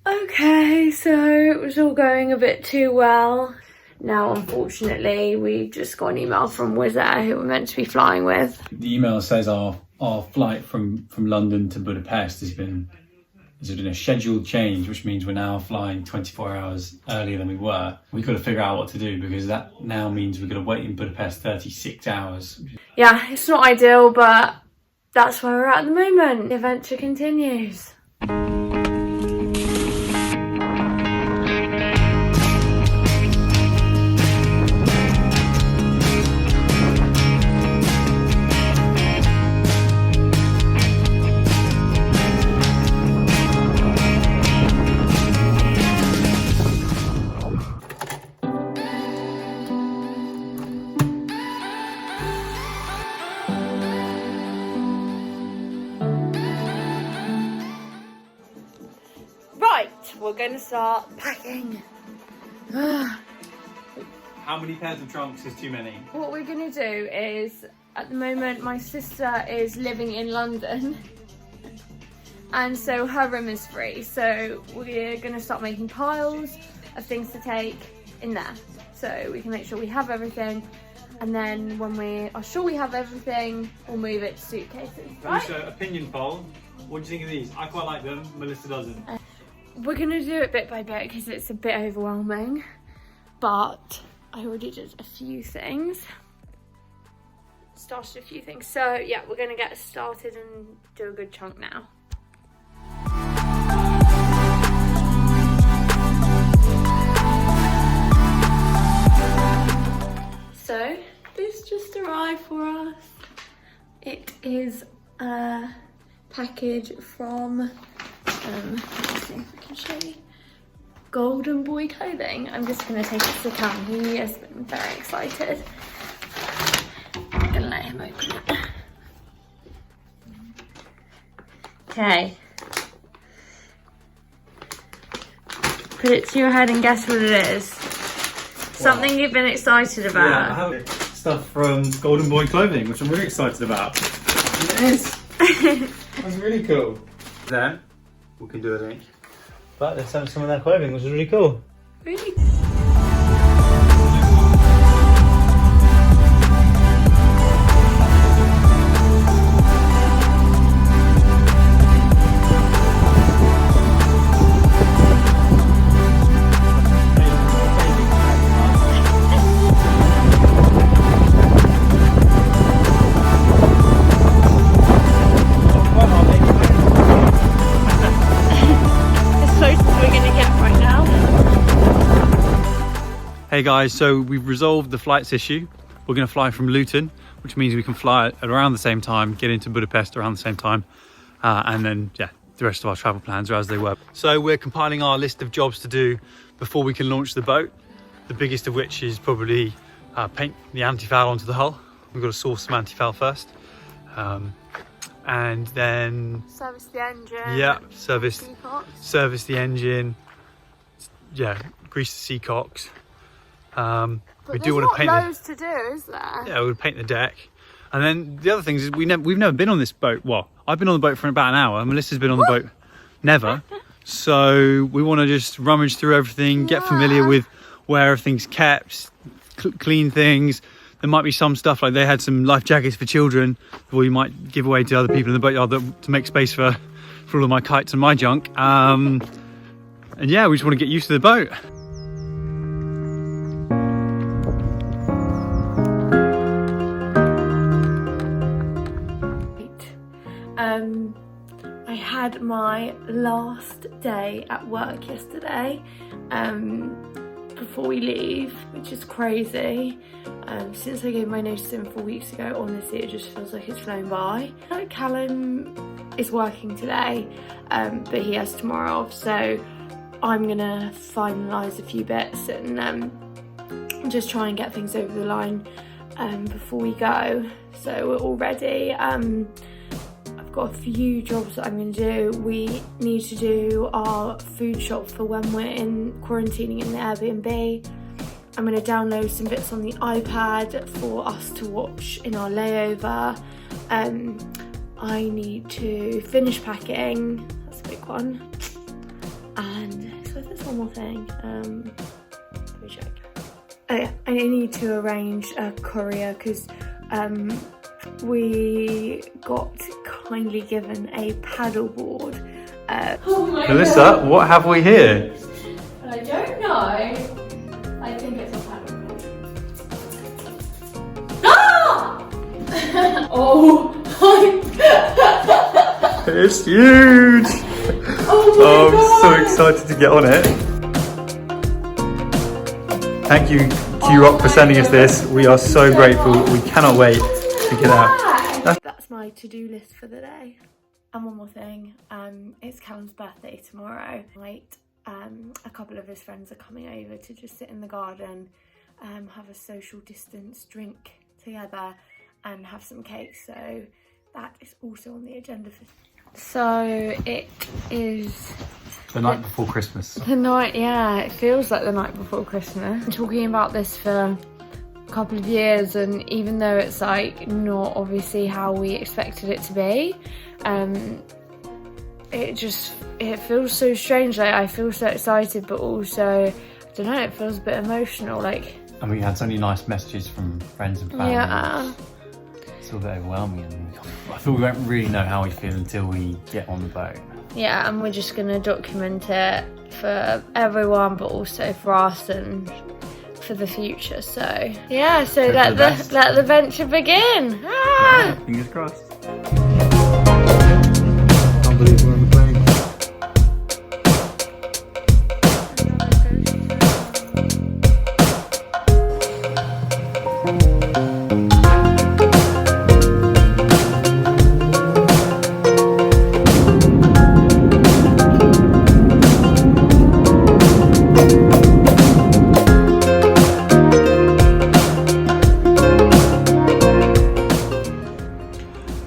Okay, so it was all going a bit too well. Now, unfortunately, we just got an email from Wizz Air, who we're meant to be flying with. The email says our flight from London to Budapest there's been a scheduled change, which means we're now flying 24 hours earlier than we were. We've got to figure out what to do, because that now means we've got to wait in Budapest 36 hours. Yeah, it's not ideal, but that's where we're at the moment. The adventure continues. We're gonna start packing. How many pairs of trunks is too many? What we're gonna do is, at the moment, my sister is living in London, and so her room is free. So we're gonna start making piles of things to take in there, so we can make sure we have everything. And then when we are sure we have everything, we'll move it to suitcases, right? Also, opinion poll. What do you think of these? I quite like them. Melissa doesn't. We're gonna do it bit by bit because it's a bit overwhelming, but I already did a few things. Started a few things. So yeah, we're gonna get started and do a good chunk now. So this just arrived for us. It is a package from let's see if I can show you. Golden Boy Clothing. I'm just going to take it to Cam. He has been very excited. I'm going to let him open it. Okay. Put it to your head and guess what it is. Something you've been excited about. Yeah, I have stuff from Golden Boy Clothing, which I'm really excited about. It is. That's really cool. Then we can do a link. But they sent some of their clothing, which is really cool. Really? Hey guys, so we've resolved the flights issue. We're going to fly from Luton, which means we can fly at around the same time, get into Budapest around the same time, and then yeah, the rest of our travel plans are as they were. So we're compiling our list of jobs to do before we can launch the boat. The biggest of which is probably paint the anti-foul onto the hull. We've got to source some anti-foul first, and then service the engine. Yeah, service the engine. Yeah, grease the seacocks. We do want to paint. Loads to do, is there? Yeah, we'll paint the deck, and then the other things is we've never been on this boat. Well, I've been on the boat for about an hour. Melissa's been on the boat never. So we want to just rummage through everything, get familiar with where everything's kept, clean things. There might be some stuff like they had some life jackets for children that we might give away to other people in the boatyard to make space for all of my kites and my junk. And yeah, we just want to get used to the boat. I had my last day at work yesterday before we leave, which is crazy. Since I gave my notice in 4 weeks ago, honestly it just feels like it's flown by. Callum is working today, but he has tomorrow off, so I'm gonna finalise a few bits and just try and get things over the line before we go. So we're all ready. I've got a few jobs that I'm going to do. We need to do our food shop for when we're quarantining in the Airbnb. I'm going to download some bits on the iPad for us to watch in our layover. I need to finish packing, that's a big one. And so there's one more thing. Let me check. Oh yeah, I need to arrange a courier because we got kindly given a paddleboard. Melissa, what have we here? I don't know. I think it's a paddleboard. Ah! Oh my! It's huge! Oh my God. I'm so excited to get on it. Thank you Q-Rock for sending us this. We are so grateful. We cannot wait to get out. That's my to-do list for the day. And one more thing, it's Callum's birthday tomorrow. A couple of his friends are coming over to just sit in the garden, have a social distance drink together and have some cake. So that is also on the agenda for... So it is The night before Christmas. the night, yeah, it feels like the night before Christmas. I'm talking about this for a couple of years, and even though it's like not obviously how we expected it to be, it feels so strange. Like I feel so excited, but also I don't know, it feels a bit emotional. Like, And we had so many nice messages from friends and family. yeah. It's a bit overwhelming, and I feel we won't really know how we feel until we get on the boat. Yeah, and we're just gonna document it for everyone, but also for us and for the future. So yeah, so let the venture begin. Ah! Fingers crossed. Can't believe we're on the plane.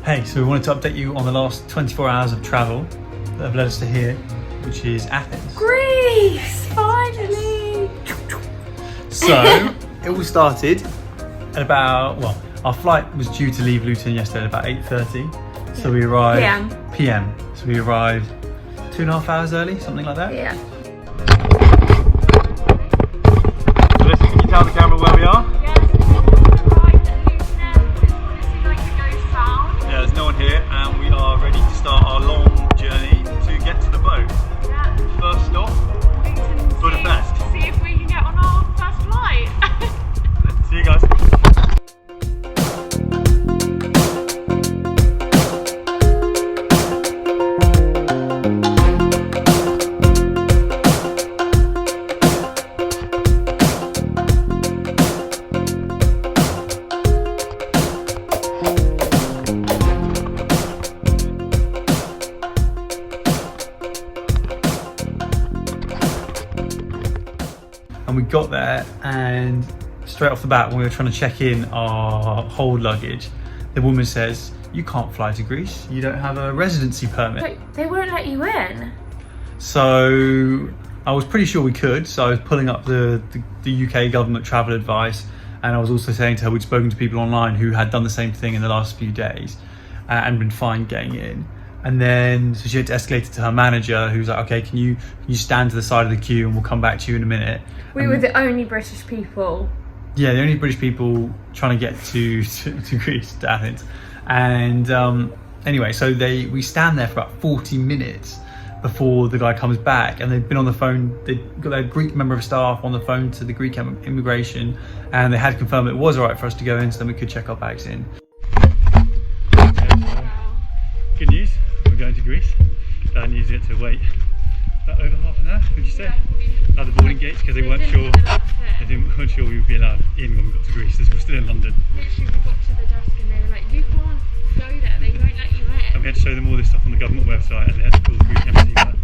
Hey, so we wanted to update you on the last 24 hours of travel that have led us to here, which is Athens. Greece, finally! So, it all started at about, well, our flight was due to leave Luton yesterday at about 8:30. So we arrived... PM. So we arrived 2.5 hours early, something like that. Yeah. So listen, can you tell the camera where we are? Yeah, there's no one here, and we are ready to start our long journey to get to the boat. Yeah. First stop, Budapest. See if we can get on our first flight. See you guys. And we got there, and straight off the bat when we were trying to check in our hold luggage, the woman says, "You can't fly to Greece, you don't have a residency permit." Wait, they won't let you in? So I was pretty sure we could, so I was pulling up the UK government travel advice, and I was also saying to her we'd spoken to people online who had done the same thing in the last few days and been fine getting in. And then so she had to escalate it to her manager, who's like, "Okay, can you stand to the side of the queue and we'll come back to you in a minute." We were the only British people. Yeah, the only British people trying to get to Greece, to Athens. And anyway, so we stand there for about 40 minutes before the guy comes back, and they've been on the phone. They got their Greek member of staff on the phone to the Greek immigration, and they had confirmed it was all right for us to go in, so then we could check our bags in. Good news, we're going to Greece. Bad news, we had to wait about over half an hour, would you say? At the boarding gates, because they weren't sure we would be allowed in when we got to Greece, as we're still in London. Literally, we got to the desk and they were like, "You can't go there, they won't let you in." And we had to show them all this stuff on the government website, and they had to call the Greek embassy, but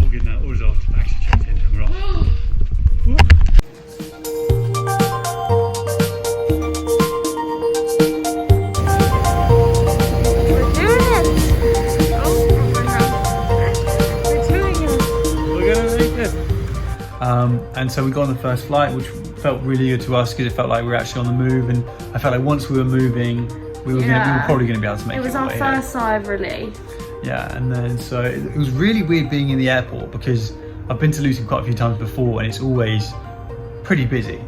all good now, all resolved, bags are checked in, and we're off. Woo. And so we got on the first flight, which felt really good to us because it felt like we were actually on the move, and I felt like once we were moving, we were probably going to be able to make it. It was our first Cyber relief. Yeah, and then so it was really weird being in the airport because I've been to Luton quite a few times before, and it's always pretty busy.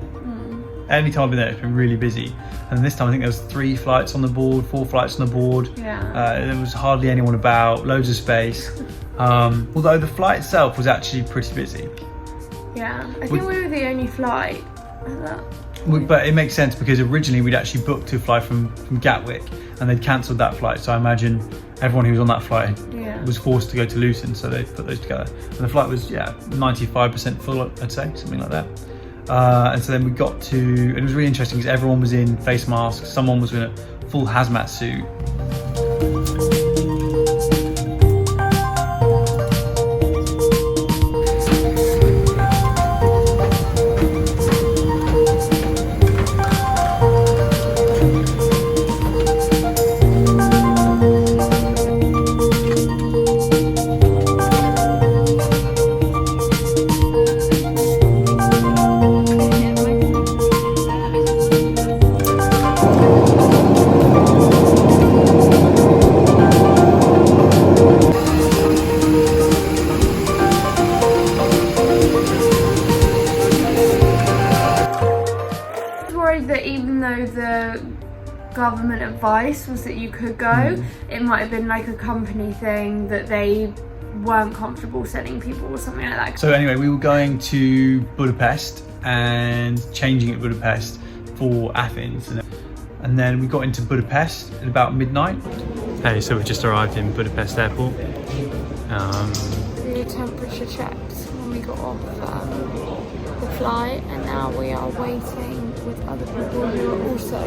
Any time I've been there, it's been really busy. And this time I think there was 3 flights on the board, 4 flights on the board. Yeah. There was hardly anyone about, loads of space. Although the flight itself was actually pretty busy. Yeah, I think we were the only flight at that. But it makes sense because originally we'd actually booked to fly from Gatwick, and they'd cancelled that flight. So I imagine everyone who was on that flight was forced to go to Luton, so they put those together. And the flight was 95% full, I'd say, something like that. And so then we got to, and it was really interesting because everyone was in face masks. Someone was in a full hazmat suit. That even though the government advice was that you could go, it might have been like a company thing that they weren't comfortable sending people or something like that. So anyway, we were going to Budapest and changing at Budapest for Athens, and then we got into Budapest at about midnight. Hey, so we've just arrived in Budapest airport. We temperature checked when we got off the flight, and now we are waiting with other people who are also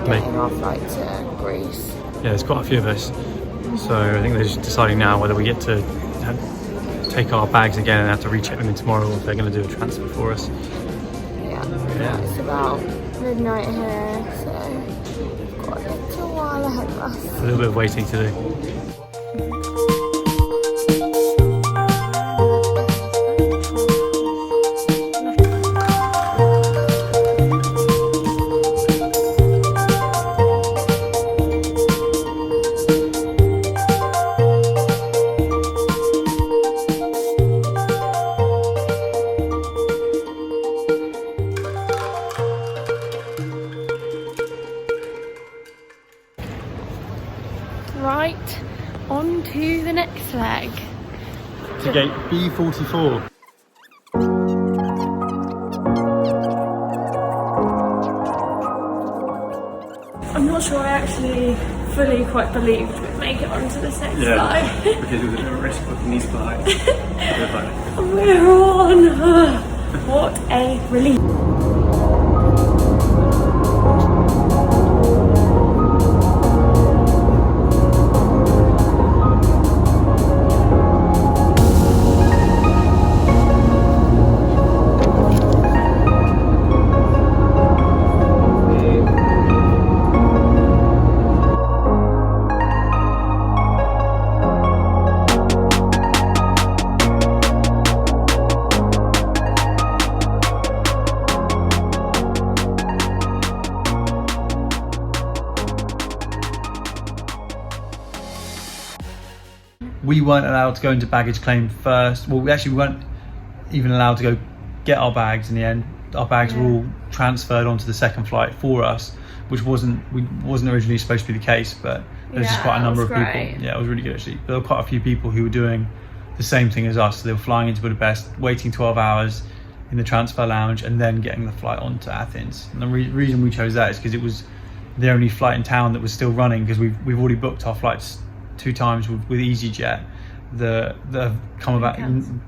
getting our flight to Greece. Yeah, there's quite a few of us. So I think they're just deciding now whether we get to take our bags again and have to recheck them in tomorrow, or if they're going to do a transfer for us. Yeah, it's about midnight here, so we've got a little while ahead of us. A little bit of waiting to do. Right, on to the next leg. To gate B44. I'm not sure I actually fully quite believed we'd make it onto this next flight. Because it was a risk booking these flights. We're on! What a relief. We weren't allowed to go into baggage claim first. Well, we weren't even allowed to go get our bags in the end. Our bags were all transferred onto the second flight for us, which wasn't originally supposed to be the case, but there's just quite a number of people. Yeah, it was really good actually. There were quite a few people who were doing the same thing as us. So they were flying into Budapest, waiting 12 hours in the transfer lounge, and then getting the flight on to Athens. And the reason we chose that is because it was the only flight in town that was still running, because we've already booked our flights 2 times with EasyJet that have come about,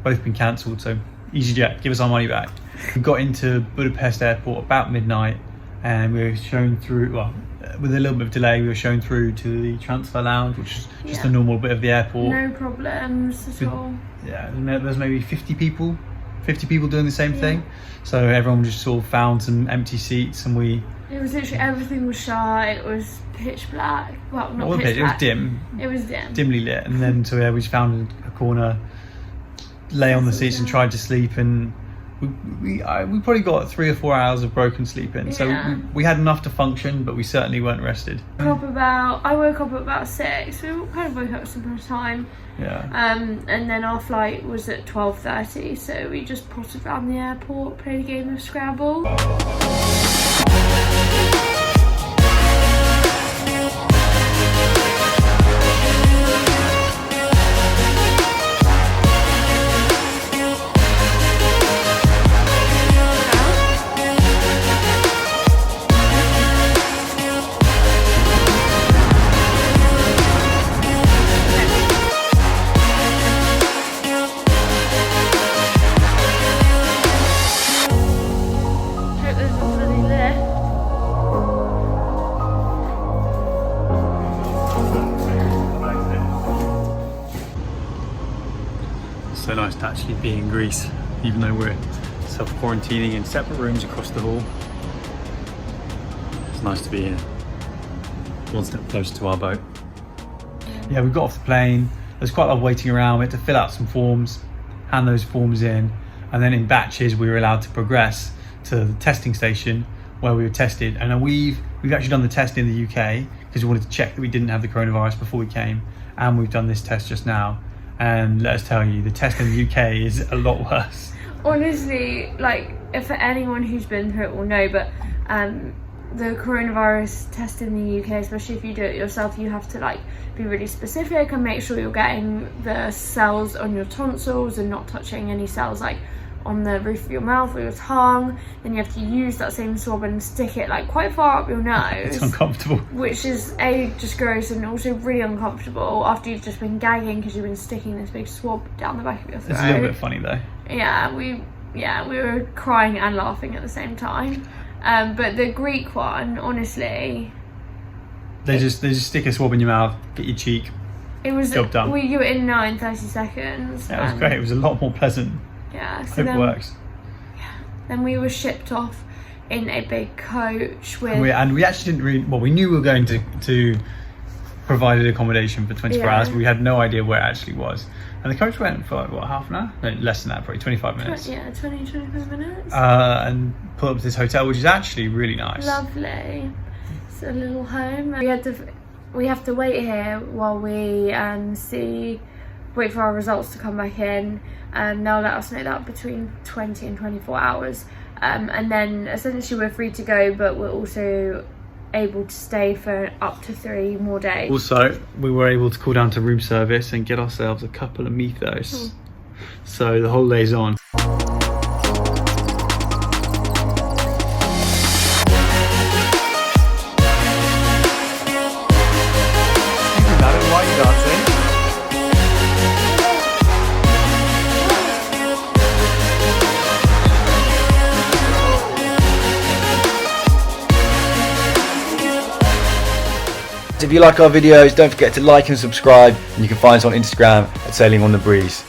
both been cancelled. So EasyJet, give us our money back. We got into Budapest airport about midnight, and we were shown through, well, with a little bit of delay, we were shown through to the transfer lounge, which is just a normal bit of the airport. No problems at all. Yeah, there's maybe 50 people doing the same thing. So everyone just sort of found some empty seats, and it was literally, everything was shut, it was pitch black. Well, not pitch black. It was dim. It was dim. Dimly lit. And then, so we just found a corner, lay on the seats and tried to sleep, and we probably got 3 or 4 hours of broken sleep in. So we had enough to function, but we certainly weren't rested. I woke up at about 6. We kind of woke up at similar time. Yeah. And then our flight was at 12:30, so we just potted around the airport, played a game of Scrabble. So nice to actually be in Greece, even though we're self-quarantining in separate rooms across the hall. It's nice to be here, one step closer to our boat. Yeah, we got off the plane. There's quite a lot of waiting around. We had to fill out some forms, hand those forms in, and then in batches we were allowed to progress to the testing station where we were tested. And then we've actually done the test in the UK because we wanted to check that we didn't have the coronavirus before we came, and we've done this test just now. And let us tell you, the test in the UK is a lot worse. Honestly, like, if for anyone who's been through it will know, but the coronavirus test in the UK, especially if you do it yourself, you have to like be really specific and make sure you're getting the cells on your tonsils and not touching any cells like on the roof of your mouth or your tongue. Then you have to use that same swab and stick it like quite far up your nose. It's uncomfortable. Which is just gross and also really uncomfortable after you've just been gagging because you've been sticking this big swab down the back of your throat. It's a little bit funny though. Yeah, we were crying and laughing at the same time. But the Greek one, honestly, they just stick a swab in your mouth, get your cheek. It was job done. You were in now in 30 seconds. Yeah, it was great. It was a lot more pleasant. Yeah, so Hope then, it works. Yeah, then we were shipped off in a big coach with. And we actually didn't really. Well, we knew we were going to provided accommodation for 24 hours, but we had no idea where it actually was. And the coach went for like, what, half an hour? No, less than that, probably 25 minutes. Yeah, 25 minutes. And pulled up to this hotel, which is actually really nice. Lovely. It's a little home. We have to wait here while we wait for our results to come back in, and they'll let us know that between 20 and 24 hours. And then essentially we're free to go, but we're also able to stay for up to 3 more days. Also, we were able to call down to room service and get ourselves a couple of mythos. So the holiday's on. Why are you dancing? If you like our videos, don't forget to like and subscribe, and you can find us on Instagram at Sailing on the Breeze.